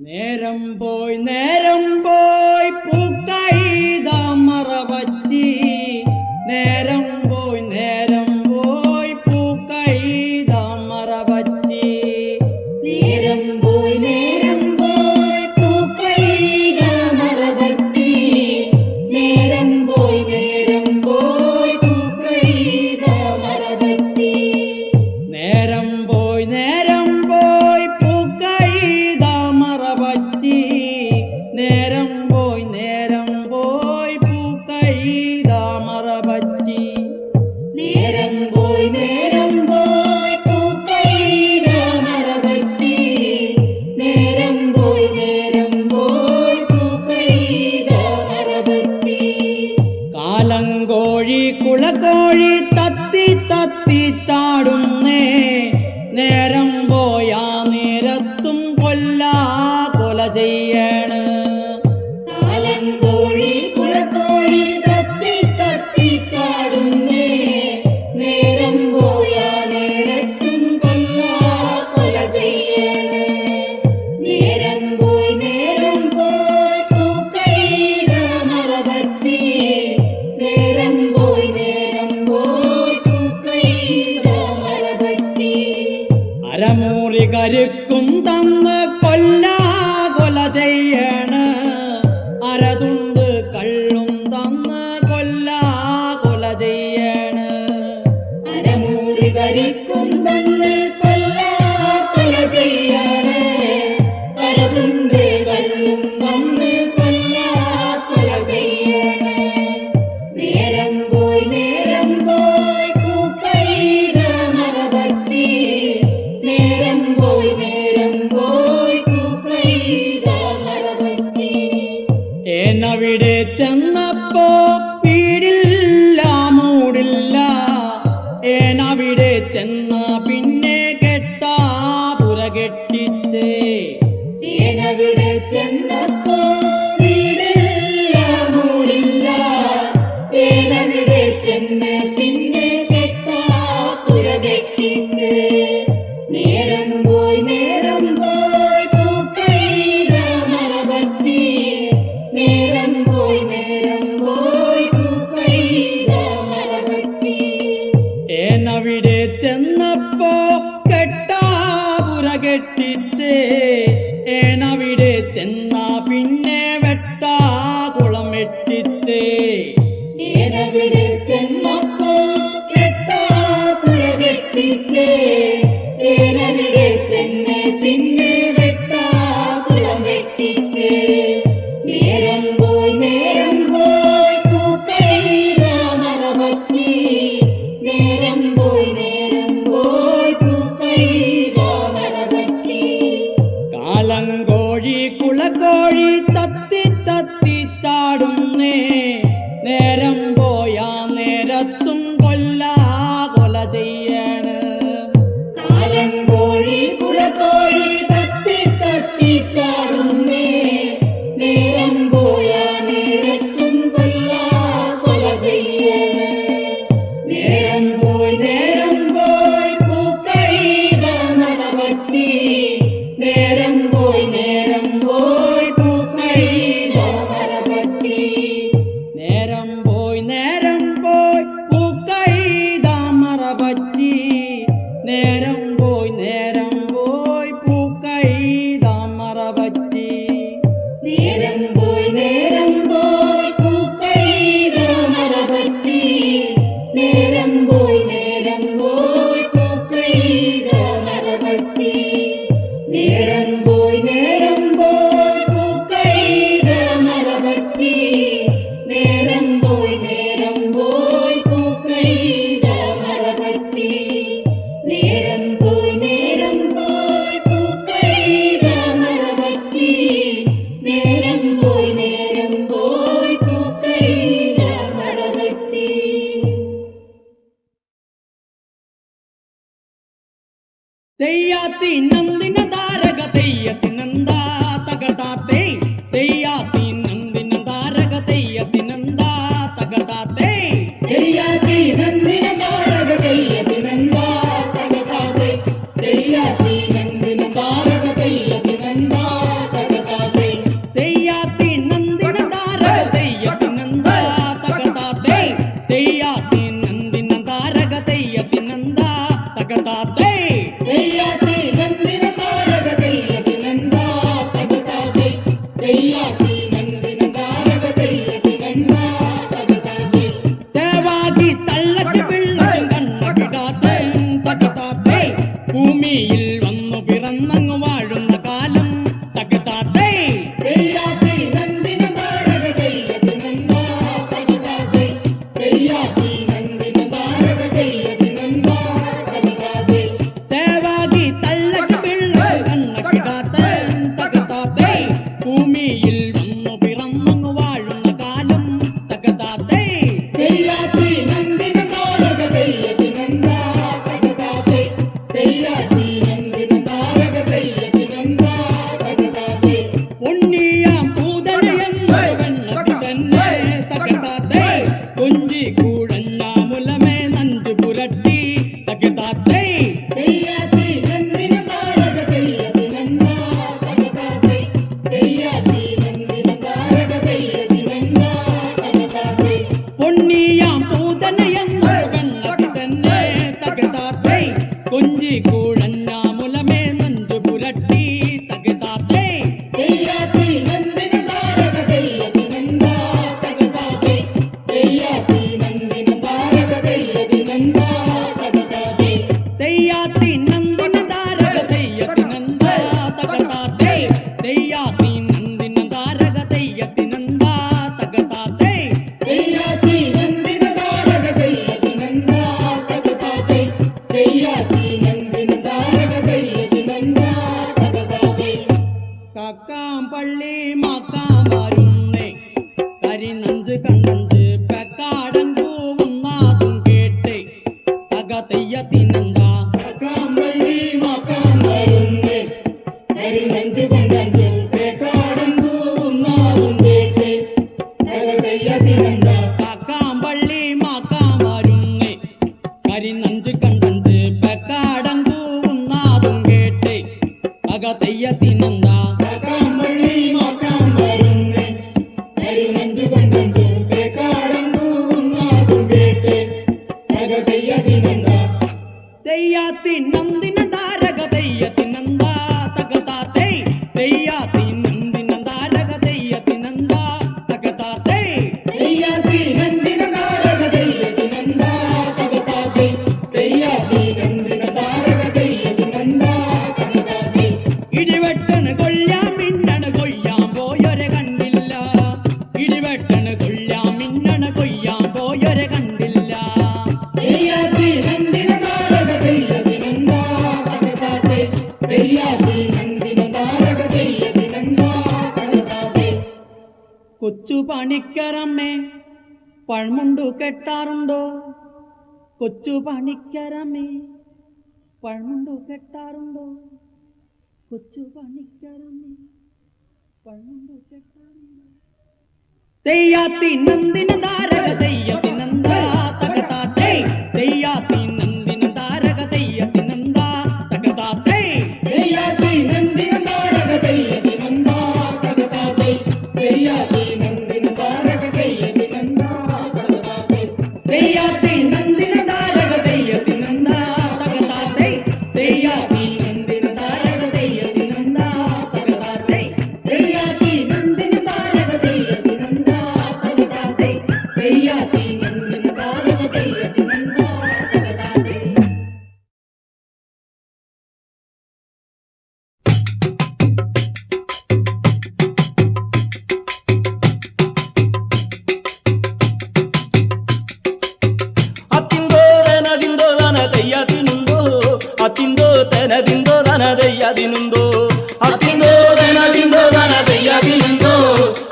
നേരം പോയി പൂക്കൈത മറവറ്റി. നേരം പോയി പൂക്കൈത മറവറ്റി. നേരം പോയി പൂക്കൈത മറവറ്റി. നേരം പോയി പൂക്കൈത മറവറ്റി. നേരം പോയി പൂക്കൈത മറവറ്റി. നേരം പോയി പൂക്കൈത മറവറ്റി. നേരം പോയി പൂക്കൈത മറവറ്റി. നേരം പോയി പൂക്കൈത മറവറ്റി. കാലങ്കോഴി കുളക്കോഴി തത്തി തത്തി ചാടുന്നേ. നേരം പോയാ നേരത്തും കൊല ചെയ്യണ്. കാലങ്കോഴി കുളക്കോഴി തത്തി തത്തി ചാടുന്നേ. നേരം പോയാ നേരത്തും കൊല ചെയ്യണ്. നേരം പോയി പൂക്കൈത മറവറ്റി. നേരം പോയി പൂക്കൈത മറവറ്റി. അരമൂറി കരുക്കും തന്ന് കൊല ചെയ്യണ്. അരതുണ്ട് കള്ളും തന്ന് കൊല ചെയ്യണ്. അരമൂറി കരിക്കും തന്ന് കൊല ചെയ്യാണ്. അരതുണ്ട് കള്ളും തന്ന് കൊല ചെയ്യാണ്. നേരം പോയി പൂക്കൈത മറവറ്റി. നേരം പോയി പൂക്കൈത മറവറ്റി. ഏനവിടെ ചെന്നപ്പോ വീടില്ല മൂടില്ല. ഏനവിടെ ചെന്ന പിന്നെ കെട്ടാ പുരകെട്ടിച്ചേ. ഏനവിടെ ചെന്നപ്പോ വീടില്ല മൂടില്ല. ഏനവിടെ ചെന്ന് പിന്നെ കെട്ടാ പുരകെട്ടിച്ച്. നേരം പോയി പൂക്കൈത മറവറ്റി. നേരം പോയി പൂക്കൈത മറവറ്റി. ഏനവിടെ ചെന്നപ്പോ കെട്ടാ പുരകെട്ടിച്ചേ. ഏനവിടെ ചെന്ന പിന്നെ വെട്ടാ കുളം വെട്ടിച്ചേ. ഏനവിടെ ചെന്നപ്പോ കെട്ടാ പുരകെട്ടിച്ച്. ഏനവിടെ ചെന്ന് പിന്നെ വെട്ടാ കുളം വെട്ടിച്ച്. നേരം പോയി പൂക്കൈത മറവറ്റി. നേരം പോയി പൂക്കൈത മറവറ്റി. കാലങ്കോഴി കുളക്കോഴി തത്തി തത്തി ചാടുന്നേ. നേരം പോയാ നേരത്തും കൊല ചെയ്യണ്. കാലങ്കോഴി കുളക്കോഴി തത്തി തത്തി ചാടുന്നേ. നേരം പോയാ നേരത്തും കൊല ചെയ്യണ്. നേരം പോയി പൂക്കൈത മറവറ്റി. നേരം പോയി പൂക്കൈത മറവറ്റി. നേരം പോയി പൂക്കൈത മറവറ്റി. നേരം പോയി പൂക്കൈത മറവറ്റി. നേരം പോയി പൂക്കൈത മറവറ്റി. നേരം പോയി പൂക്കൈത മറവറ്റി. നേരം പോയി പൂക്കൈത മറവറ്റി. നേരം പോയി പൂക്കൈത മറവറ്റി. നേരം പോയി പൂക്കൈത മറവറ്റി. നേരം പോയി പൂക്കൈത മറവറ്റി. തെയ്യാത്തിനന്ദിന താരക തെയ്യത്തിനന്ദാ തകടാത്തേ. തെയ്യാത്തിനന്ദിന താരക തെയ്യത്തിനന്ദാ തകടാത്തേ. തെയ്യാത്തിനന്ദിന താരക തെയ്യത്തിനന്ദാ തകടാത്തേ. തെയ്യാത്തിനന്ദിന താരക തെയ്യത്തിനന്ദാ തകടാത്തേ. പിറന്നങ്ങ് വാഴുന്ന കാലം തകതാത്തേ തെയ്യാത്തി നന്ദിന താരക തെയ്യത്തിനന്ദാ തകതാത്തേ തെയ്യാത്തി നന്ദിന താരക തെയ്യത്തിനന്ദാ തകതാത്തേ ദേവാഗി തള്ളക്ക് പിള്ള കണ്ണക്കിടാത്തേ തകതാത്തേ ഭൂമിയിൽ വന്നു പിറന്നങ്ങ് വാഴുന്ന കാലം തകതാത്തേ തെയ്യാത്തി നന്ദിന താരക തെയ്യത്തിനന്ദാ തകതാത്തേ തെയ്യാത്തി നന്ദിന താരക തെയ്യത്തിനന്ദാ തകതാത്തേ പൊന്നിയാം പൂതനയെന്ന് വെണ്ണക്ക് തന്നെ തകതാത്തേ കൊഞ്ചി കൂടഞ്ഞ മുലമേ നഞ്ചു പുരട്ടി തകതാത്തേ തെയ്യാത്തി നന്ദിന താരക തെയ്യത്തിനന്ദാ തകതാത്തേ തെയ്യാത്തി നന്ദിന താരക തെയ്യത്തിനന്ദാ തകതാത്തേ പൊന്നിയാം പൂതനയെന്ന് വെണ്ണക്ക് തന്നെ തകതാത്തേ കൊഞ്ചി കൂടഞ്ഞ മുലമേ നഞ്ചു പുരട്ടി തകതാത്തേ തെയ്യാത്തി നന്ദിന താരക തെയ്യത്തിനന്ദാ തകതാത്തേ തെയ്യാത്തി നന്ദിന താരക തെയ്യത്തിനന്ദാ തകതാത്തേ തെയ്യാത്തി നന്ദിന താരക തെയ്യത്തിനന്ദാ തകതാത്തേ തെയ്യാത്തി നന്ദിന താരക തെയ്യത്തിനന്ദാ തകതാത്തേ തെയ്യാത്തി നന്ദിന താരക തെയ്യത്തിനന്ദാ തകതാത്തേ തെയ്യാത്തി നന്ദിന താരക തെയ്യത്തിനന്ദാ തകതാത്തേ കാക്കാം പള്ളി മാക്കാമാരുന്നേ കരിനഞ്ച് കണ്ണഞ്ച് പെക്കാടൻ പൂവുന്നാതും കേട്ടേ തക തെയ്യത്തിനന്ദാ കാമ്പള്ളി മാക്കാൻ വരുന്നേ കരിനഞ്ച് കൊണ്ടഞ്ച് പേക്കാടൻ പൂവുന്നാവും കേട്ട് തെയ്യത്തിനന്ദാ കാക്കാം പള്ളി മാക്കാമാരുന്നേ കരിനഞ്ച് കണ്ണഞ്ച് പെക്കാടൻ പൂവുന്നാതും കേട്ടേ തക തെയ്യത്തിനന്ദാ കാമ്പള്ളി മാക്കാൻ വരുന്നേ കരിനഞ്ച് കൊണ്ടഞ്ച് പേക്കാടൻ പൂവുന്നാവും കേട്ട് തെയ്യത്തിനന്ദാ തെയ്യാത്തി നന്ദിന താരക തെയ്യത്തിനന്ദാ തകതാത്തേ തെയ്യാത്തി നന്ദിന താരക തെയ്യത്തിനന്ദാ തകതാത്തേ തെയ്യാത്തി നന്ദിന താരക തെയ്യത്തിനന്ദാ തകതാത്തേ തെയ്യാത്തി നന്ദിന താരക തെയ്യത്തിനന്ദാ തകതാത്തേ ഇടിവെട്ടന് കൊല്ലാൻ മിന്നണ് കൊയ്യാൻ പോയൊരെ കണ്ടില്ല ഇടിവെട്ടന് കൊല്ലാൻ മിന്നണ് കൊയ്യാൻ പോയൊരെ കണ്ടില്ല തെയ്യാത്തി നന്ദിന താരക തെയ്യത്തിനന്ദാ തകതാത്തേ തെയ്യാത്തി നന്ദിന താരക തെയ്യത്തിനന്ദാ തകതാത്തേ കൊച്ചു പണിക്കരമ്മേ പഴമുണ്ടു കെട്ടാറുണ്ടോ കൊച്ചു പണിക്കരമ്മേ പഴമുണ്ടു കെട്ടാറുണ്ടോ കൊച്ചു പണിക്കരമ്മേ പഴമുണ്ടു കെട്ടാറുണ്ടോ തെയ്യാത്തി നന്ദിന താരക തെയ്യത്തിനന്ദാ തകതാത്തേ തെയ്യാത്തി നന്ദിന താരക തെയ്യത്തിനന്ദാ തകതാത്തേ തെയ്യാത്തി നന്ദിന താരക തെയ്യത്തിനന്ദാ തകതാത്തേ തെയ്യാത്തി നന്ദിന താരക തെയ്യത്തിനന്ദാ തകതാത്തേ തെയ്യാത്തി നന്ദിന താരക തെയ്യത്തിനന്ദാ തകതാത്തേ തെയ്യാത്തി നന്ദിന താരക തെയ്യത്തിനന്ദാ തകതാത്തേ തെയ്യാത്തി നന്ദിന താരക തെയ്യത്തിനന്ദാ തകതാത്തേ തെയ്യാത്തി നന്ദിന താരക തെയ്യത്തിനന്ദാ തകതാത്തേ ಅತ್ತಿಂದೋ ದನ ದಯ್ಯದಿನುಂದೋ ಅತ್ತಿಂದೋ ತೆನದಿಂದೋ ದನ ದಯ್ಯದಿನುಂದೋ അത്തിന്തോ ധനദിന്തോ ധന ദയ്യദിനുണ്ടോ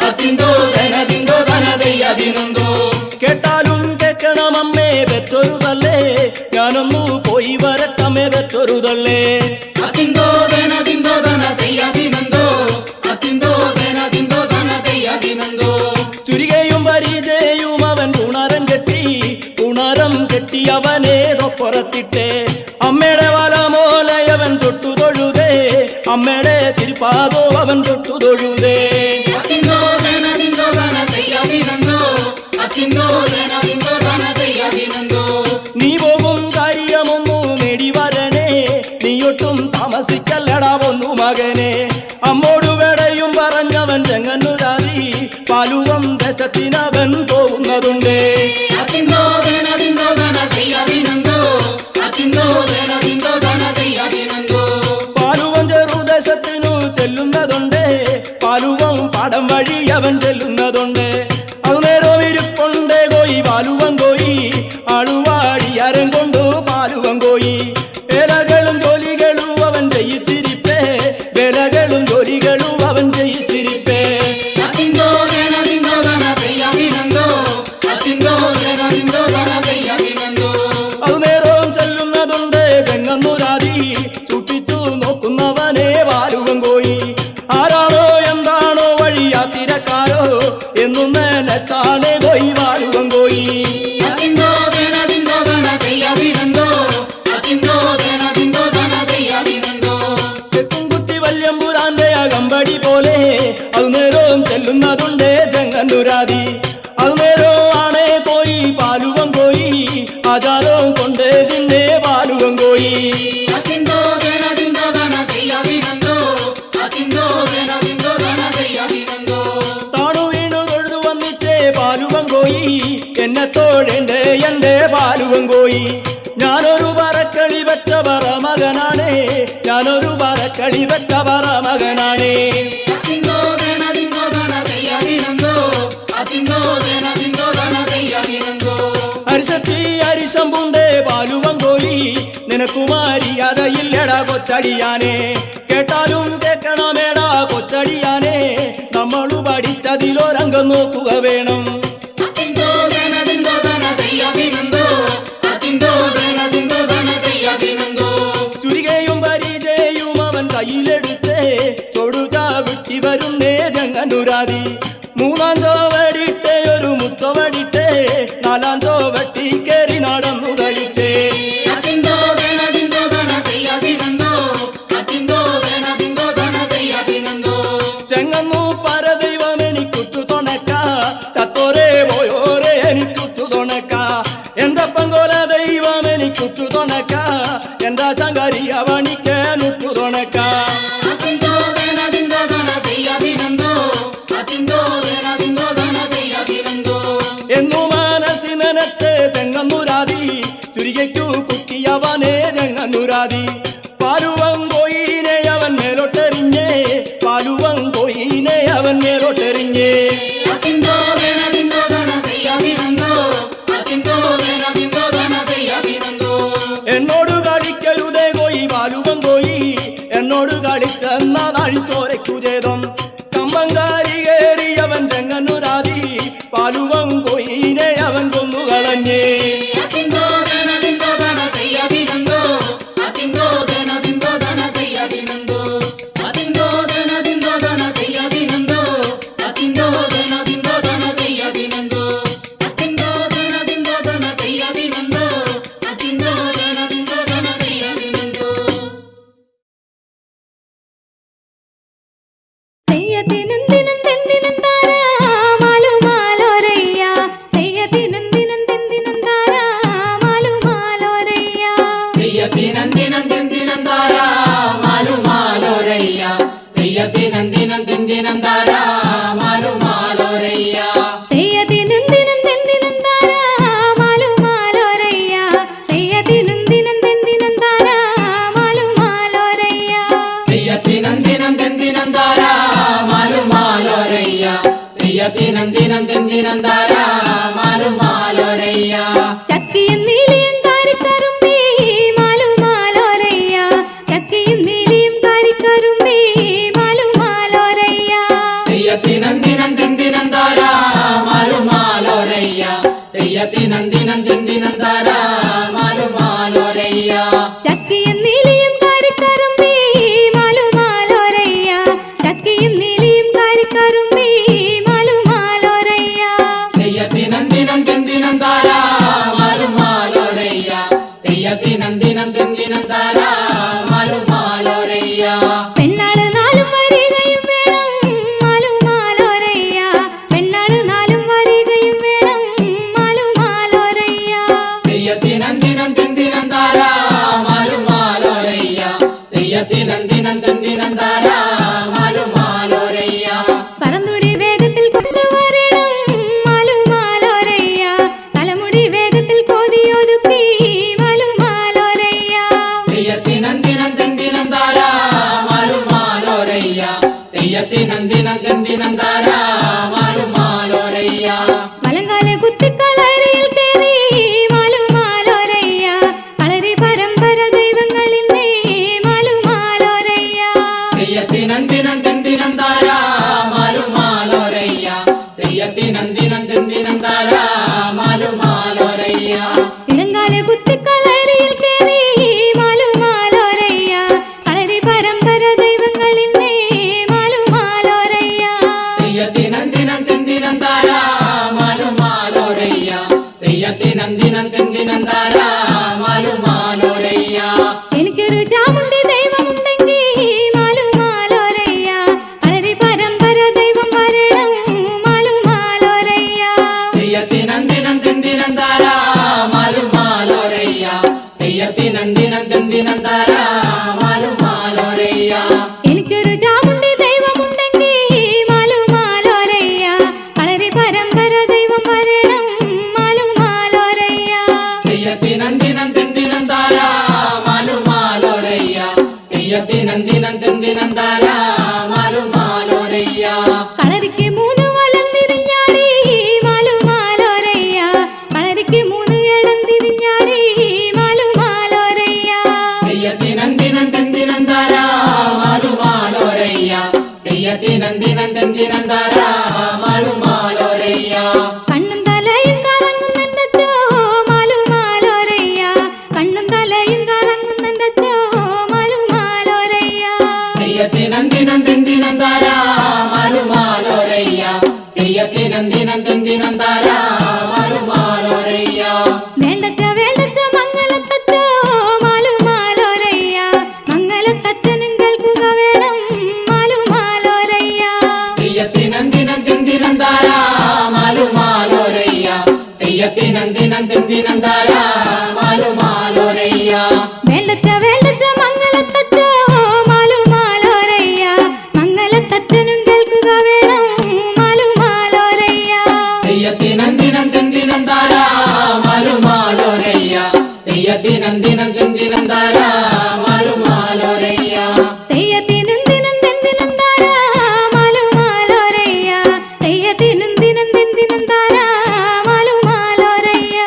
അത്തിന്തോ ധനദിന്തോ ധന ദയ്യദിനുണ്ടോ കേട്ടാലും കേൾക്കണമമ്മേ പെറ്റൊരുതല്ലേ ഞാനൊന്നു പോയി വരട്ടമ്മേ പെറ്റൊരുതല്ലേ അത്തിന്തോ ധനദിന്തോ ധന ദയ്യദിനുണ്ടോ അത്തിന്തോ ധനദിന്തോ ധന ദയ്യദിനുണ്ടോ ചുരികയും പരിചയും അവൻ ഉണരം കെട്ടി അവനേതോ പുറത്തിട്ടേ അമ്മയുടെ വലമോലയവൻ തൊട്ടു തൊഴുതേ അമ്മയുടെ തിരുപ്പാതോ അവൻ തൊട്ടു തൊഴുതേ അത്തിന്തോ ധനദിന്തോ ധന ദയ്യദിനുണ്ടോ അത്തിന്തോ ധനദിന്തോ ധന ദയ്യദിനുണ്ടോ നീ പോകും കാര്യമൊന്നു നേടി വരണേ നീയൊട്ടും താമസിക്കല്ലടാ ഒന്നു മകനെ അമ്മോടു വേടയും പറഞ്ഞവൻ ചെങ്ങന്നുരാതി പാലുവം ദേശത്തിനവൻ പോകുന്നതുണ്ട് അത്തിന്തോ ധനദിന്തോ ധന ദയ്യദിനുണ്ടോ അത്തിന്തോ ധനദിന്തോ ധന ദയ്യദിനുണ്ടോ പാലു വഴി അവൻ ചെല്ലുന്നതുണ്ട് അതുനേരം ഇരിപ്പുണ്ട് കോയി പാലുവൻ കോയി ആളുവാഴിയാരം കൊണ്ടു പാലുവൻ കോയി വേലകളും ജോലികളും അവൻ ജയിച്ചിരിപ്പേ വേലകളും ജോലികളും അവൻ ജയിച്ചിരിപ്പേ അത്തിന്തോ ദേനദിന്തോ ദന തെയ്യാതിനന്തോ അത്തിന്തോ ദേനദിന്തോ ദന തെയ്യാതിനന്തോ അതുനേരം ചെല്ലുന്നതുണ്ട് ചെങ്ങന്നൂരാതി ചുട്ടിച്ചു നോക്കുന്നവനെ പാലുവൻ കോയി ആരാണോ എന്താണോ വഴിയാത്തിരക്കാരോ എന്നും നനച്ചാണ് കോയി പാലുവൻ കോയി അത്തിന്തോ ദേനദിന്തോ ദന തെയ്യാതിനന്തോ അത്തിന്തോ ദേനദിന്തോ ദന തെയ്യാതിനന്തോ തെക്കുംകുത്തി വല്യമ്പുരാന്റെ അകമ്പടി പോലെ അതുനേരം ചെല്ലുന്നതുണ്ട് ചെങ്ങന്നൂരാതി അതുനേരം ആണേ കോയി പാലുവൻ കോയി ആചാരം കൊണ്ട് നിന്നെ പാലുവൻ കോയി അത്തിന്തോ ദേനദിന്തോ ദന തെയ്യാതിനന്തോ അത്തിന്തോ ദേനദിന്തോ ദന തെയ്യാതിനന്തോ താണു വീണു തൊഴുതു വന്നിച്ചേ പാലുവൻ കോയി എന്നെ തോഴേണ്ടേ എന്റെ പാലുവൻ കോയി ഞാനൊരു പറക്കളി പെറ്റ പറ മകനാണേ ഞാനൊരു പറക്കളി പെറ്റ പറ മകനാണേ അത്തിന്തോ ദേനദിന്തോ ദന തെയ്യാതിനന്തോ അത്തിന്തോ ദേനദിന്തോ ദന തെയ്യാതിനന്തോ അരിശത്തി അരിശമ്പുണ്ടേ പാലുവൻ കോയി നിനക്കുമാരിയതയില്ലടാ കൊച്ചടിയാനെ കേട്ടാലും കേൾക്കണമേടാ കൊച്ചടിയാനെ നമ്മളു പഠിച്ചതിലൊരംഗം നോക്കുക വേണം അത്തിന്തോ ദേനദിന്തോ ദന തെയ്യാതിനന്തോ അത്തിന്തോ ദേനദിന്തോ ദന തെയ്യാതിനന്തോ ചുരികയും പരിചയും അവൻ കയ്യിലെടുത്തേ ചൊടുചാവിട്ടി വരുന്നേ ചെങ്ങന്നൂരാതി മൂന്നാം ചോവടിട്ടേ ഒരു മുച്ചവടിട്ടേ നാലാം ചോവട്ടി കേറി നടന്നു കളിച്ചേ അത്തിന്തോ ദേനദിന്തോ ദന തെയ്യാതിനന്തോ അത്തിന്തോ ദേനദിന്തോ ദന തെയ്യാതിനന്തോ ചെങ്ങന്നു പരദൈവം എനിക്കുറ്റു തുണക്ക ചത്തോരേ പോയോരേ എനിക്കുറ്റു തുണക്ക എന്റെ പങ്കോല ദൈവം എനിക്കുറ്റു തുണക്ക എന്റെ ശങ്കരി അവണിക്കേനുറ്റു തുണക്ക അത്തിന്തോ ദേനദിന്തോ ദന തെയ്യാതിനന്തോ അത്തിന്തോ ദേനദിന്തോ ദന തെയ്യാതിനന്തോ എന്നു മനസ്സി നനച്ചേ ചെങ്ങന്നൂരാതി ചുരികയ്ക്കു കുത്തിയവനെ ചെങ്ങന്നൂരാതി പാലുവൻ കോയിനെ അവൻ മേലോട്ടെറിഞ്ഞേ പാലുവൻ കോയിനെ അവൻ മേലോട്ടെറിഞ്ഞേ അത്തിന്തോ ദേനദിന്തോ ദന തെയ്യാതിനന്തോ അത്തിന്തോ ദേനദിന്തോ ദന തെയ്യാതിനന്തോ എന്നോട് കളിക്കരുതേ കോയി പാലുവൻ കോയി എന്നോട് കളിച്ചെന്ന നാഴിച്ചോരയ്ക്കു ചേതം കമ്പങ്കാരി കേറിയവൻ ചെങ്ങന്നൂരാതി പാലുവൻ കോയിനെ അവൻ കൊന്നുകളഞ്ഞേ അത്തിന്തോ ദേനദിന്തോ ദന തെയ്യാതിനന്തോ അത്തിന്തോ ദേനദിന്തോ ദന തെയ്യാതിനന്തോ അത്തിന്തോ ദേനദിന്തോ ദന തെയ്യാതിനന്തോ അത്തിന്തോ ദേനദിന്തോ ദന തെയ്യാതിനന്തോ അത്തിന്തോ ദേനദിന്തോ ദന തെയ്യാതിനന്തോ അത്തിന്തോ ദേനദിന്തോ ദന തെയ്യാതിനന്തോ തെയ്യത്തിനെന്തിനും തെന്തിനും താരാ മാലുമാലോരയ്യ തെയ്യത്തിനെന്തിനും തെന്തിനും താരാ മാലുമാലോരയ്യ തെയ്യത്തിനന്ദിനം തിന്തിനം താരാ മാലുമാലോരയ്യ തെയ്യത്തിനന്ദിനം തിന്തിനം താരാ മാലുമാലോരയ്യ തെയ്യത്തിനെന്തിനും തെന്തിനും താരാ മാലുമാലോരയ്യ തെയ്യത്തിനെന്തിനും തെന്തിനും താരാ മാലുമാലോരയ്യ തെയ്യത്തിനന്ദിനം തിന്തിനം താരാ മാലുമാലോരയ്യ തെയ്യത്തിനന്ദിനം തിന്തിനം താരാ മാലുമാലോരയ്യ ചക്കിയും നീലിയും കാരിക്കറുമ്പി മാലുമാലോരയ്യ ചക്കിയും നീലിയും കാരിക്കറുമ്പി മാലുമാലോരയ്യ തെയ്യത്തിനന്ദിനം തിന്തിനം താരാ മാലുമാലോരയ്യ തെയ്യത്തിനന്ദിനം തിന്തിനം താരാ മാലുമാലോരയ്യ ചക്കിയും നീലിയും കാരിക്കറുമ്പി മാലുമാലോരയ്യ ചക്കിയും നീലിയും കാരിക്കറുമ്പി മാലുമാലോരയ്യ തെയ്യത്തിനന്ദിനം തിന്തിനം താരാ മാലുമാലോരയ്യ തെയ്യത്തിനന്ദിനം തിന്തിനം താരാ മാലുമാലോരയ്യ പെണ്ണാള് നാലും വരികയും വേണം മാലുമാലോരയ്യ പെണ്ണാള് നാലും വരികയും വേണം മാലുമാലോരയ്യ തെയ്യത്തിനന്ദിനം തിന്തിനം താരാ മാലുമാലോരയ്യ തെയ്യത്തിനന്ദിനം തിന്തിനം താരാ മാലുമാലോരയ്യ പറന്നുടി വേഗത്തിൽ കൊണ്ടുവരണം മാലുമാലോരയ്യ തലമുടി വേഗത്തിൽ കോതിയൊതുക്കി മാലുമാലോരയ്യ തെയ്യത്തിനന്ദിനം തിന്തിനം താരാ മാലുമാലോരയ്യ തെയ്യത്തിനന്ദിനം തിന്തിനം താരാ എനിക്കൊരു ചാമുണ്ടി ദൈവമുണ്ടെങ്കിൽ മാലുമാലോരയ്യ കളരി പരമ്പര ദൈവം വരണം മാലുമാലോരയ്യ തെയ്യത്തിനന്ദിനം തെന്തിനം താര മാലുമാലോരയ്യ തെയ്യത്തിനന്ദിനം തെന്തിനം താര മാലുമാലോരയ്യ കളരിക്ക് 3 വലം തിരിഞ്ഞാടി മാലുമാലോരയ്യ കളരിക്ക് 3 ഇടം തിരിഞ്ഞാടി മാലുമാലോരയ്യ തെയ്യത്തിനന്ദിനം തെന്തിനം താര മാലുമാലോരയ്യ തെയ്യത്തിനന്ദിനം തെന്തിനം താര മാലുമാലോരയ്യ കണ്ണും തലയും കറങ്ങുന്നോ മാലുമാലോരയ്യ കണ്ണും തലയും കറങ്ങുന്നോ മാലുമാലോരയ്യ തെയ്യത്തിനന്ദിനം തെന്തിനം താര മാലുമാലോരയ്യ തെയ്യത്തിനന്ദിനം തെന്തിനം താര മാലുമാലോരയ്യ വേണ്ടച്ച മംഗലത്തച്ചോ മാലുമാലോരയ്യ മംഗലത്തച്ഛനും കേൾക്കുക വേണം മാലുമാലോരയ്യ തെയ്യത്തിനന്ദിനം തെന്തിനം താര മാലുമാലോരയ്യ തെയ്യത്തിനന്ദിനം തെന്തിനം താര മാലുമാലോരയ്യ വേണ്ടച്ച മംഗലത്തച്ചോ മാലുമാലോരയ്യ മംഗലത്തച്ഛനും കേൾക്കുക വേണം മാലുമാലോരയ്യ തെയ്യത്തിനന്ദിനം തെന്തിനം താര മാലുമാലോരയ്യ തെയ്യത്തിനന്ദിനം തെന്തിനം താര മാലുമാലോരയ്യ തെയ്യത്തിനും ദിനം തെന്തിനും താര മാലുമാലോരയ്യ തെയ്യത്തിനും ദിനം തെന്തിനും താര മാലുമാലോരയ്യ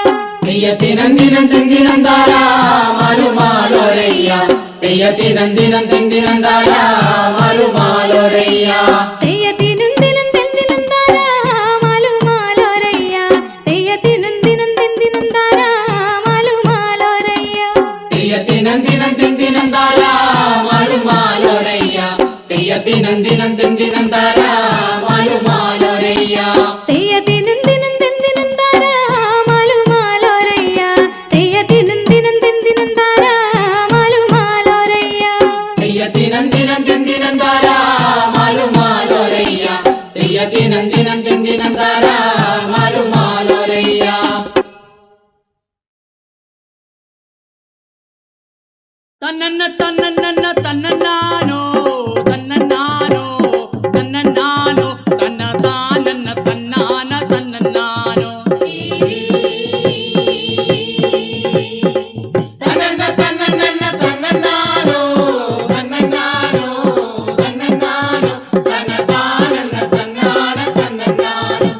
തെയ്യത്തിനന്ദിനം തെന്തിനം താര മാലുമാലോരയ്യ തെയ്യത്തിനന്ദിനം തെന്തിനം താര മാലുമാലോരയ്യ തെയ്യത്തിനും ദിനം തെന്തിനും താര മാലുമാലോരയ്യ തെയ്യത്തിനും ദിനം തെന്തിനും താര മാലുമാലോരയ്യ തെയ്യത്തിനന്ദിനം തെന്തിനം താര മാലുമാലോരയ്യ തെയ്യത്തിനന്ദിനം തെന്തിനം താര മാലുമാലോരയ്യ തെയ്യത്തിനും ദിനം തെന്തിനും താര മാലുമാലോരയ്യ തെയ്യത്തിനും ദിനം തെന്തിനും താര മാലുമാലോരയ്യ തെയ്യത്തിനന്ദിനം തെന്തിനം താര മാലുമാലോരയ്യ തെയ്യത്തിനന്ദിനം തെന്തിനം താര മാലുമാലോരയ്യ തന്നന്ന തന്നന്ന തന്നന്നാനോ തന്നന്നാനോ തന്നന്നാനോ തന്നതാനന്ന തന്നാന തന്നന്നാനോ തന്നന്ന തന്നന്ന തന്നന്നാനോ തന്നന്നാനോ തന്നന്നാനോ തന്നതാനന്ന തന്നാന തന്നന്നാനോ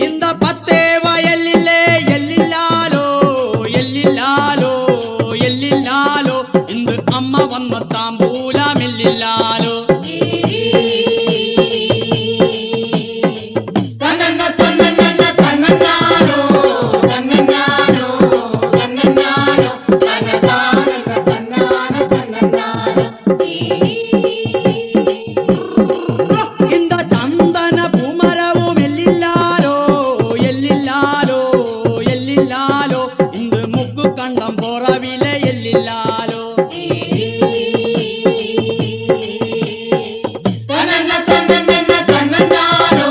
இந்த 10 வயலிலே எல்லில்லாலோ எல்லில்லாலோ எல்லில்லாலோ இந்த அம்மா வந்த தாம்பூலம் எல்லில்லாலோ തന്നന്ന തന്നന്ന തന്നന്നാനോ തന്നന്നാനോ തന്നന്നാനോ തന്നതാനന്ന തന്നാന തന്നന്നാനോ இந்த சந்தன பூமரவும் எல்லில்லாலோ எல்லில்லாலோ எல்லில்லாலோ இந்த முக்கு கண்டம் போறவிலே எல்லில்லாலோ തന്നന്ന തന്നന്ന തന്നന്നാനോ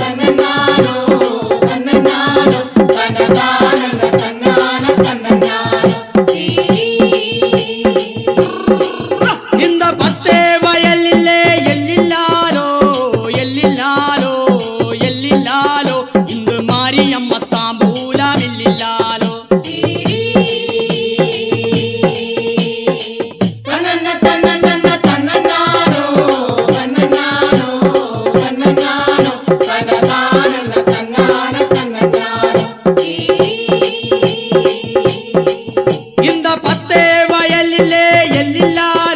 തന്നന്നാനോ തന്നന്നാനോ തന്നതാനന്ന തന്നാന തന്നന്നാനോ இந்த 10 வயலிலே எல்லில்லாலோ எல்லில்லாலோ எல்லில்லாலோ இந்த மாரியம்மா தாம்பூலம் எல்லில்லாலோ തന്നന്ന തന്നന്ന തന്നന്നാനോ തന്നന്നാനോ തന്നന്നാനോ തന്നതാനന്ന തന്നാന തന്നന്നാനോ இந்த 10 வயலிலே எல்லில்லாலோ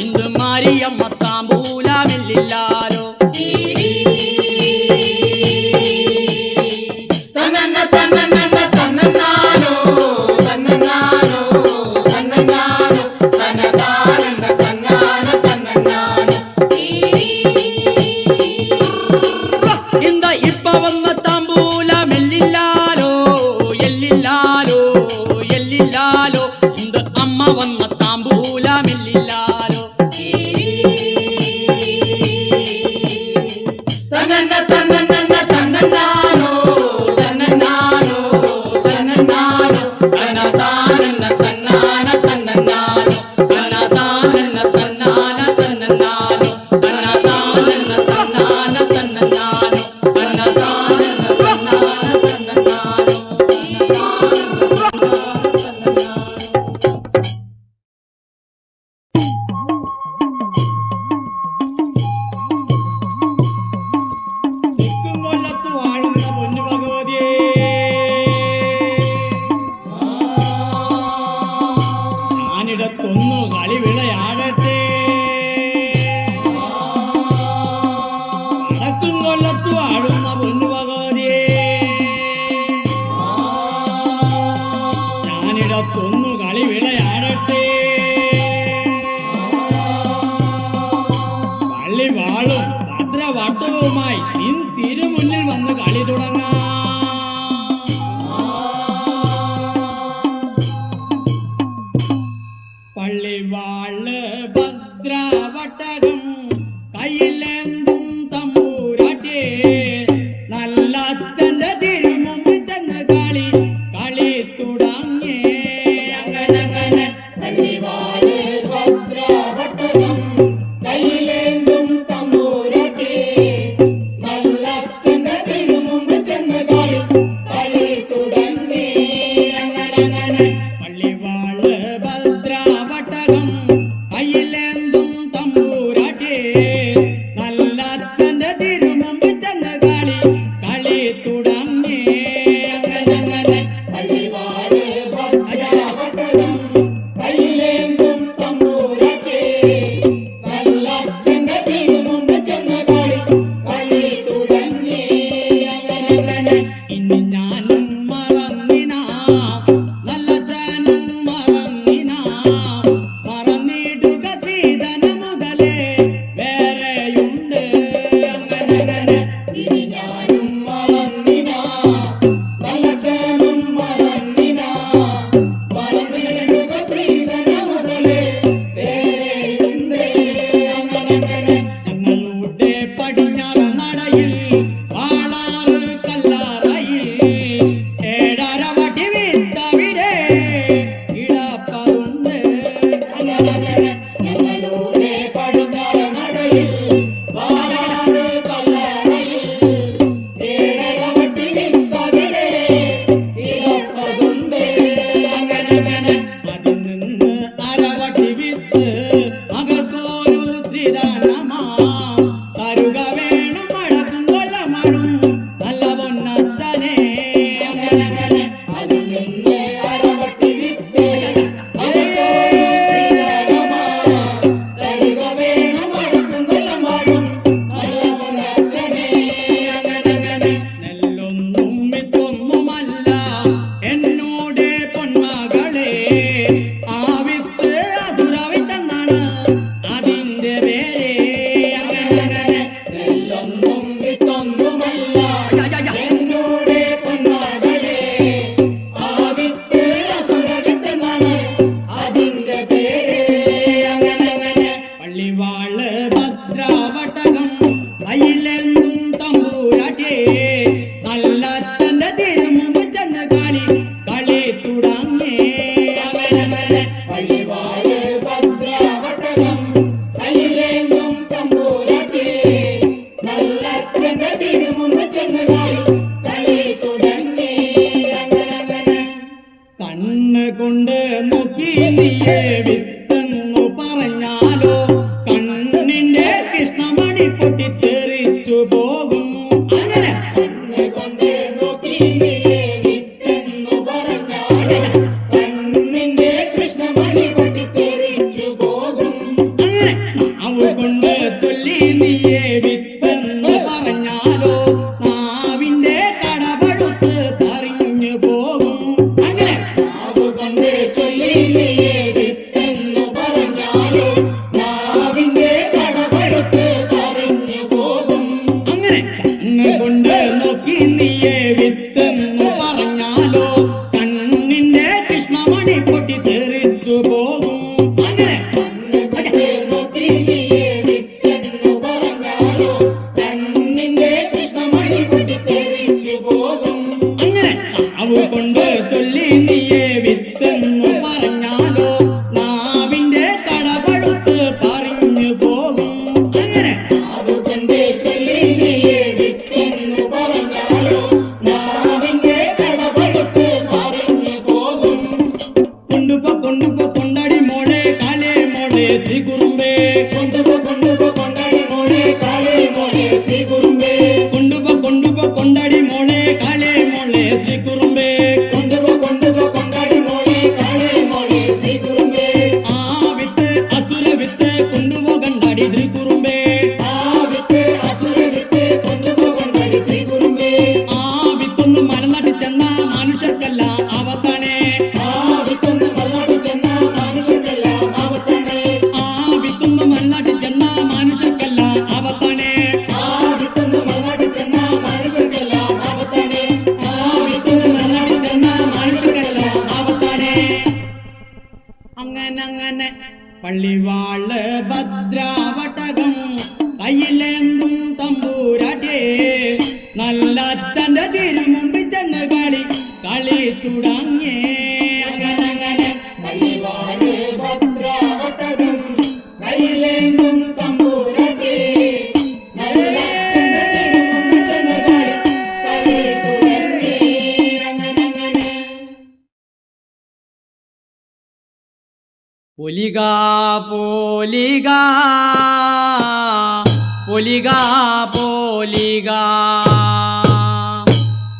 ഇന്ന് മാരിയമ്മ താമ്പൂലമില്ലാലോ. തന്നന്ന തന്നന്ന തന്നന്നാനോ തന്നന്നാനോ തന്നന്നാനോ തന്നതാനന്ന തന്നാന തന്നന്നാനോ. இந்த இப்ப வந்த தாம்பூலமில்லாலோ எல்லில்லாலோ எல்லில்லாலோ. இந்த அம்மா வந்த தாம்பூலமில்லாலோ. തന്നന്ന തന്നന്ന തന്നന്നാനോ തന്നന്നാനോ തന്നന്നാനോ തന്നതാനന്ന തന്നാന തന്നന്നാനോ. തന്നതാനന്ന തന്നാന തന്നനാനോ. തന്നതാനന്ന തന്നാന തന്നനാനോ. തന്നതാനന്ന തന്നാന തന്നനാനോ. തെക്കും കൊല്ലത്ത് വാഴുന്ന പൊന്നു ഭഗവതിയേ, ഞാനിടത്തൊന്നു കളി വിളയാടട്ടെ. വടക്കും കൊല്ലത്ത് വാഴുന്ന പൊന്നു ഭഗവതിയേ, ഞാനിടത്തൊന്നു കളി വിളയാടട്ടെ. പള്ളി വാളും ഭദ്രവട്ടവുമായി നിൻ തിരുമുന്നിൽ വന്ന് കളി തുടങ്ങാം. പള്ളി വാള് ഭദ്രവട്ടകം കയ്യിലെന്തും തമ്പൂരാട്ടേ, നല്ല അച്ഛന്റെ തിരുമുമ്പിൽ ചെന്ന് കളി തുടങ്ങേ. അങ്ങനെ പള്ളിവാള് ഭദ്രവട്ടകം കയ്യിലേന്തും തമ്പൂരാട്ടി, നല്ലച്ഛന്റെ തിരുമുമ്പ് ചെന്ന് കളി തുടങ്ങി. അങ്ങനെ പള്ളിവാള് ഭദ്രവട്ടകം കയ്യിലെന്തും തമ്പൂരാട്ടേ, നല്ല അച്ഛന്റെ തിരുമുമ്പിൽ ചെന്ന് കളി തുടങ്ങേ. അങ്ങനെ പള്ളിവാള് ഭദ്രവട്ടകം കയ്യിലേന്തും തമ്പൂരാട്ടി, നല്ലച്ഛന്റെ തിരുമുമ്പ് ചെന്ന് കളി തുടങ്ങി. അങ്ങനെ ഇനി ഞാനും മറന്നിനാ, നല്ല ജനം മറന്നിനാ, മറന്നിടുക സീതന മുതലേ വേറെയുണ്ട്. അങ്ങനെ ഇനി ഞാനും മറന്നിനാ, നല്ല ജനം മറന്നിനാ, മറന്നിടുക ശ്രീധന മുതലേ വേറെയുണ്ട്. അങ്ങനെ ഞങ്ങളുടെ പടിഞ്ഞാറ് നടയിൽ വാളാറ് കല്ലാറയിൽ ഏഴര വടി വിത്തവിടെ ഇടപ്പതുണ്ട്. ഞങ്ങളുടെ പടിഞ്ഞാറ് നടയിൽ വാളാറ് കല്ലറയിൽ ഏഴര വടി വിത്തവിടെ ഇടപ്പതുണ്ട്. അങ്ങനെ അതിൽ നിന്ന് അരവടി വിത്ത് മകൾക്കൊരു ത്രിദാനമാ തരുക വേണം മഴക്കും കൊല്ലമഴും നല്ല പൊന്നച്ഛനെ. അങ്ങനെ അതിൽ നിന്ന് അരവട്ടി വിത്ത് തരുക വേണം അടുക്കും കൊല്ലമാടും നല്ല പൊന്നച്ഛനെ. അങ്ങനെ നെല്ലൊന്നും വിത്തൊന്നുമല്ല എന്നോട് പൊന്മകളെ, ആ വിത്ത് അസുരവിത്തെന്നാണ് അതിന്റെ പേര്. കൊണ്ടുപോ കൊണ്ടുപോ കൊണ്ടാടി മോളെ കാളേ മോളെ ശ്രീ കുറുമ്പേ കൊണ്ടുപോ കൊണ്ടുപോ കൊണ്ടാടി മോളെ കാളേ മോളെ ശ്രീ കുറുമ്പേ കൊണ്ടുപോ കൊണ്ടുപോ കൊണ്ടാടി മോളെ കാളേ മോളെ ശ്രീ കുറുമ്പേ ആ വിത്ത് അസുര വിത്ത് കൊണ്ടുപോ കണ്ടാടി ശ്രീ കുറുമ്പേ ആ വിത്ത് അസുര വിത്ത് കൊണ്ടുപോ കൊണ്ടാടി ശ്രീ കുറുമ്പേ ആ വിത്തൊന്ന് മലനാട്ടിൽ ചെന്ന മനുഷ്യർക്കല്ല ആപത്താണേ ആ വിത്തൊന്ന് മലനാട്ടിൽ ചെന്ന മനുഷ്യർക്കെല്ലാം ആപത്താണ് ആ വിത്തൊന്ന് മലനാട്ടിൽ ചെന്ന മനുഷ്യർക്കല്ല ആപത്താണേ ആ വിത്തൊന്ന് മലനാട്ടിൽ ചെന്ന മനുഷ്യർക്കെല്ലാം ആപത്താണ് ആ വിത്തൊന്ന് മലനാട്ടിൽ ചെന്ന മനുഷ്യർക്കല്ല ആപത്താണേ അങ്ങനെ പള്ളിവാള് ഭദ്രാവട്ടകം കയ്യിലെന്തും തമ്പൂരാട്ടേ നല്ല അച്ഛന്റെ തിരുമുമ്പിൽ ചെന്ന് കളി തുടങ്ങേ അങ്ങനെ പള്ളിവാള് ഭദ്രാവട്ടകം കയ്യിലേന്തും തമ്പൂരാട്ടി നല്ല ചെന്ന കളി തുടങ്ങി അങ്ങനെ പൊലികാ പോലികാ പൊലികാ പോലികാ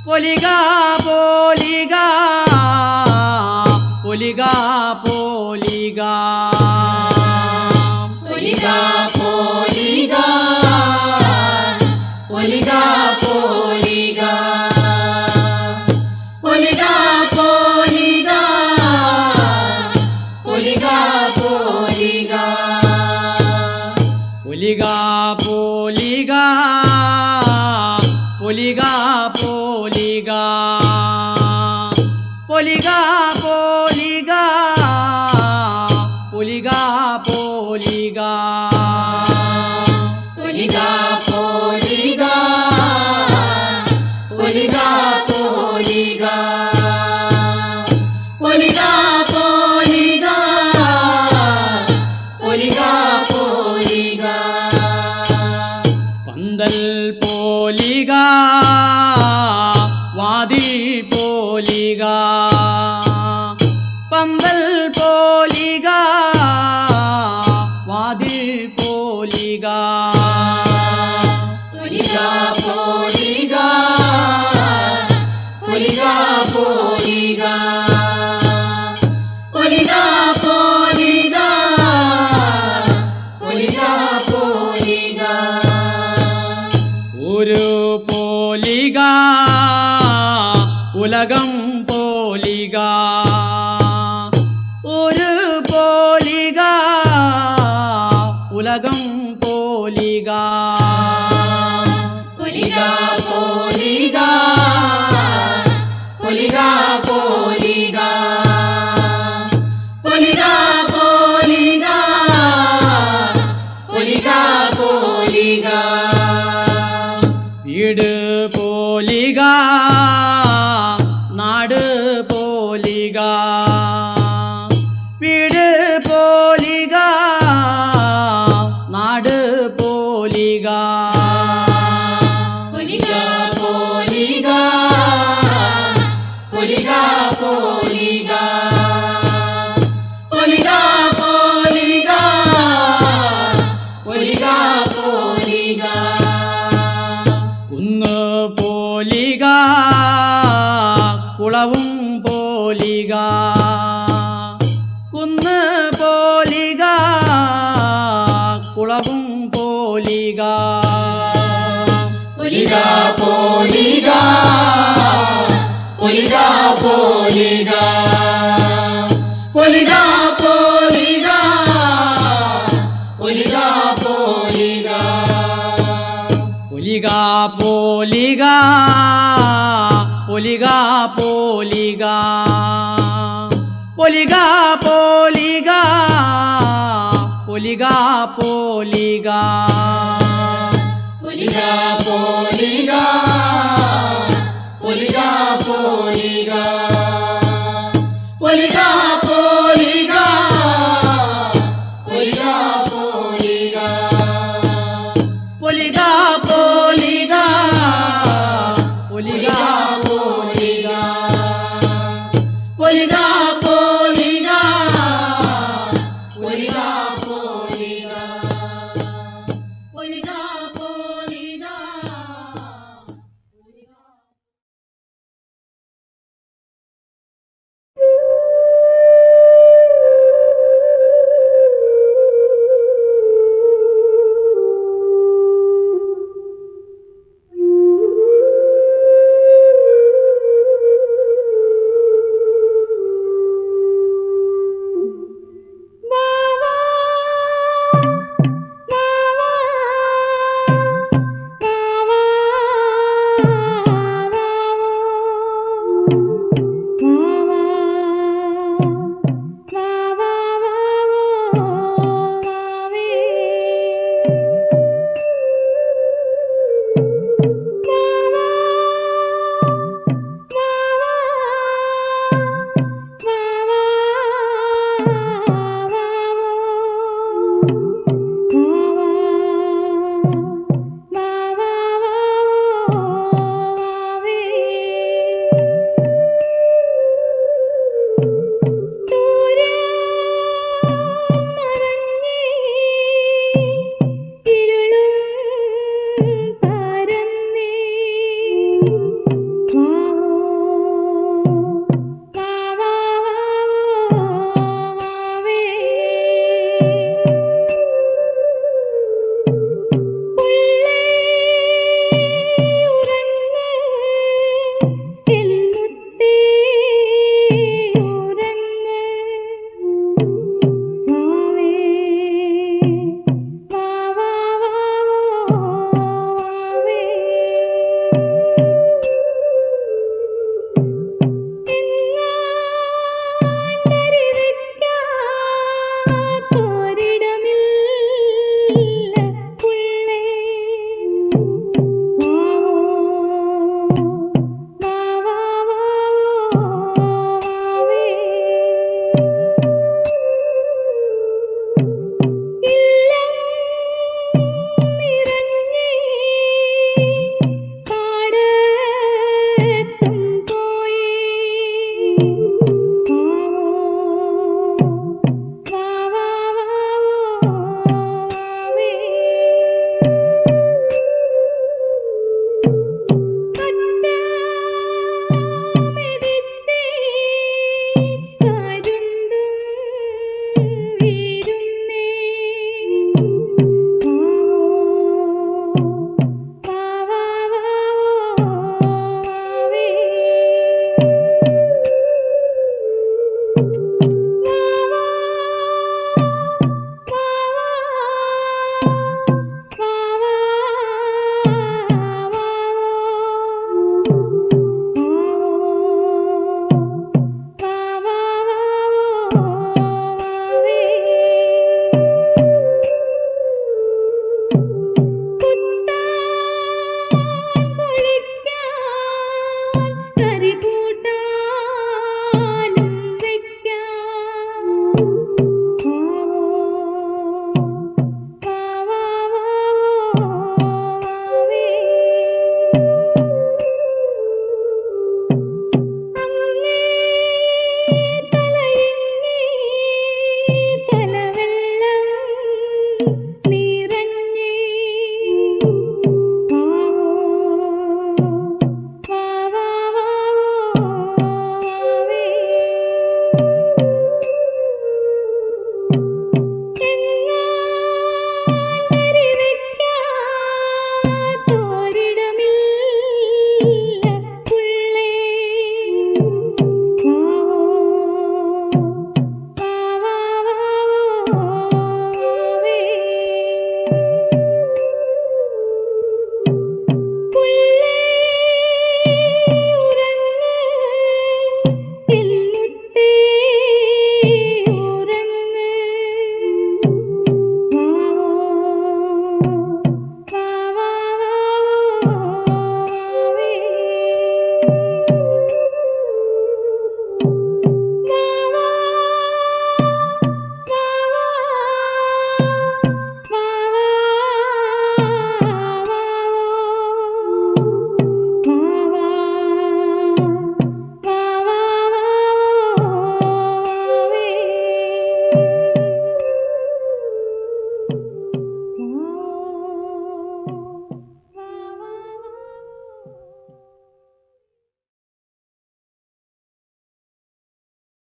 പൊലികാ പോലികാ പൊലികാ പോലികാ പൊലികാ പോലികാ പൊലികാ പോലികാ പൊലികാ പോലികാ പൊലികാ പോലികാ പൊലികാ പോലികാ പൊലികാ പോലികാ പൊലികാ പോലികാ പൊലികാ പോലികാ പൊലികാ പോലികാ പൊലികാ പോലികാ പൊലികാ പോലികാ പൊലികാ പോലികാ പന്തൽ പോലികാ വാതി പോലികാ പന്തൽ പോലികാ വാതി പോലികാ പൊലികാ പോലികാ പൊലികാ പോലികാ പൊലികാ പോലികാ പൊലികാ പോലികാ ഒരു പോലികാ ഉലകം പോലികാ ഒരു പോലികാ ഉലകം പോലികാ പൊലികാ പോലികാ പൊലികാ പോലികാ പൊലികാ പോലികാ പൊലികാ പോലികാ വീട് പോലികാ നാട് പോലികാ വീട് പോലികാ നാട് പോലികാ പൊലികാ പോലികാ പൊലികാ പോലികാ പൊലികാ പോലികാ പൊലികാ പോലികാ കുന്ന് പോലികാ കുളവും പോലികാ കുന്ന് പോലികാ കുളവും പോലികാ പൊലികാ പോലികാ പൊലികാ പോലികാ പൊലികാ പോലികാ പൊലികാ പോലികാ പൊലികാ പോലികാ പൊലികാ പോലികാ പൊലികാ പോലികാ പൊലികാ പോലികാ പൊലികാ പോലികാ പൊലികാ പോലികാ പൊലികാ പോലികാ പൊലികാ പോലികാ പൊലികാ പോലികാ പൊലികാ പോലികാ പൊലികാ പോലികാ പൊലികാ പോലികാ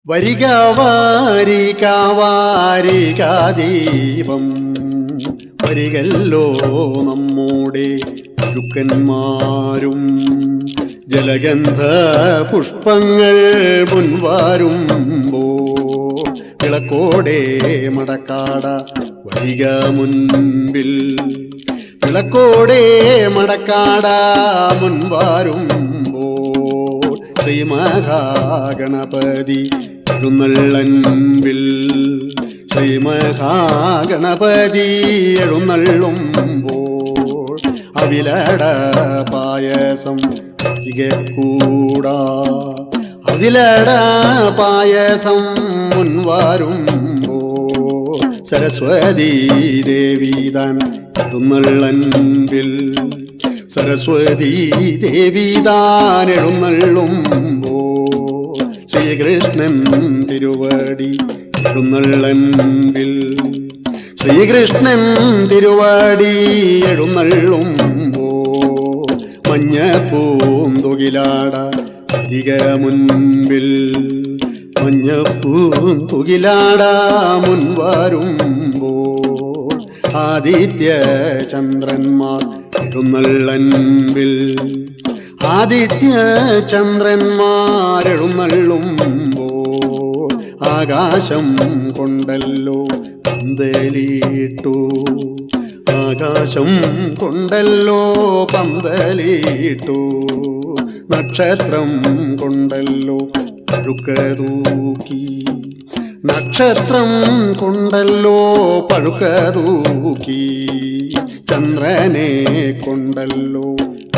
വരിക വാരിക വാരിക ദീപം വരികല്ലോ നമ്മുടെ ഗുരുക്കന്മാരും ജലഗന്ധ പുഷ്പങ്ങൾ മുൻവാരുമ്പോ വിളക്കോടെ മടക്കാട വരിക മുൻപിൽ വിളക്കോടെ മടക്കാട മുൻവാരുമ്പോ ശ്രീ മഹാഗണപതി എഴുന്നള്ളൻപിൽ ശ്രീ മഹാഗണപതി എഴുന്നള്ളുമ്പോൾ അവിലട പായസം കൂടാ അവിലട പായസം മുൻവാരുമ്പോ സരസ്വതീ ദേവി താൻ എഴുന്നള്ളൻപിൽ സരസ്വതീ ദേവി താൻ എഴുന്നള്ളുമ്പോ ശ്രീകൃഷ്ണൻ തിരുവടി എഴുന്നള്ളൻപിൽ ശ്രീകൃഷ്ണൻ തിരുവടി എഴുന്നള്ളുമ്പോ മഞ്ഞപ്പൂന്തുകിലാട വരിക മുൻപിൽ മഞ്ഞപ്പൂന്തുകിലാട മുൻവാരുമ്പോൾ ആദിത്യ ചന്ദ്രന്മാർ എഴുന്നള്ളൻപിൽ ആദിത്യ ചന്ദ്രന്മാർ എഴുന്നള്ളുമ്പോൾ ആകാശം കൊണ്ടല്ലോ പന്തലിട്ടു ആകാശം കൊണ്ടല്ലോ പന്തലിട്ടു നക്ഷത്രം കൊണ്ടല്ലോ പഴുക്കതൂക്കി നക്ഷത്രം കൊണ്ടല്ലോ പഴുക്കതൂക്കി ചന്ദ്രനെ കൊണ്ടല്ലോ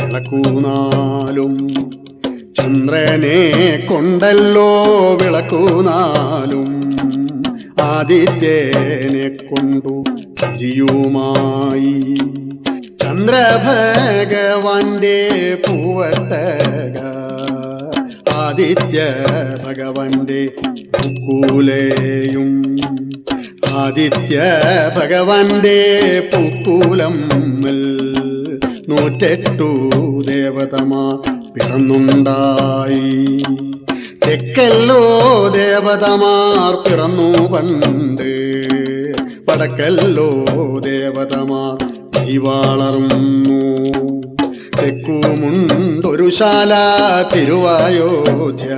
വിളക്കുനാലും ചന്ദ്രനെ കൊണ്ടല്ലോ വിളക്കുനാലും ആദിത്യനെ കൊണ്ടു തിരിയുമായി ചന്ദ്രഭഗവാന്റെ പൂവട്ടക ആദിത്യ ഭഗവാന്റെ പൂക്കൂലയും ആദിത്യ ഭഗവാന്റെ പൂക്കൂലം 108 ദേവതമാർ പിറന്നുണ്ടായി തെക്കല്ലോ ദേവതമാർ പിറന്നു പണ്ട് വടക്കല്ലോ ദേവതമാർ വളർന്നു തെക്കുമുണ്ടൊരു ശാല തിരുവായോധ്യ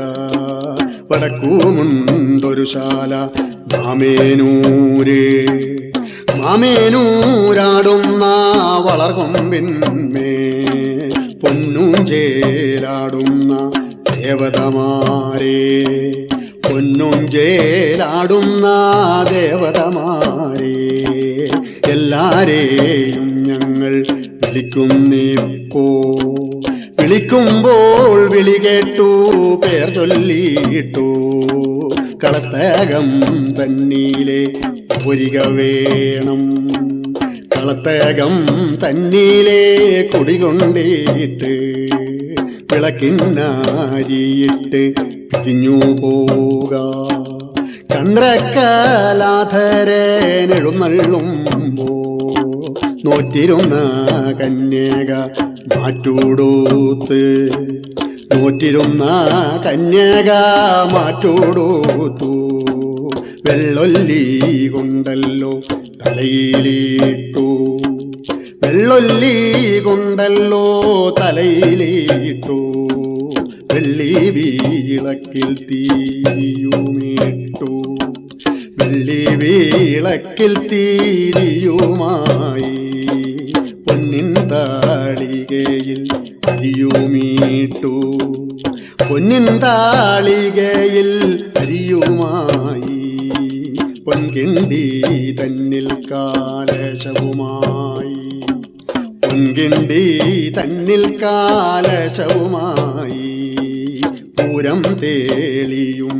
വടക്കുമുണ്ടൊരു ശാല മാമേനൂര് മാമേനൂരാടുന്ന വളർകൊമ്പിന്മേ പൊന്നൂഞ്ചേലാടുന്ന ദേവതമാരേ പൊന്നൂഞ്ചേലാടുന്ന ദേവതമാരേ എല്ലാരെയും ഞങ്ങൾ വിളിക്കുന്നിപ്പോ വിളിക്കുമ്പോൾ വിളി കേട്ടു പേർ ചൊല്ലിയിട്ടു കളത്തകം തന്നീലെ ഒരിക വേണം കളത്തകം തന്നീലെ കുടികൊണ്ടിട്ട് വിളക്കിന്നാരിയിട്ട് പിരിഞ്ഞു പോക ചന്ദ്രക്കലാധരനെഴുന്നള്ളുമ്പോ നോറ്റിരുന്ന കന്യക മാറ്റൂടൂത്ത് നോറ്റിരുന്ന കന്യക മാറ്റൂടൂത്തു വെള്ളൊല്ലി കൊണ്ടല്ലോ തലയിലിട്ടു വെള്ളൊല്ലി കൊണ്ടല്ലോ തലയിലിട്ടു വെള്ളി വീളക്കിൽ തീയുമിട്ടു വെള്ളി വീളക്കിൽ തീരിയുമായി പൊന്നിൻ താളികയിൽ അരിയുമീട്ടു പൊന്നിൻ താളികയിൽ അരിയുമായി പൊൻകിണ്ടി തന്നിൽ കാലശവുമായി പൊൻകിണ്ടി തന്നിൽ കാലശവുമായി പൂരം തേളിയും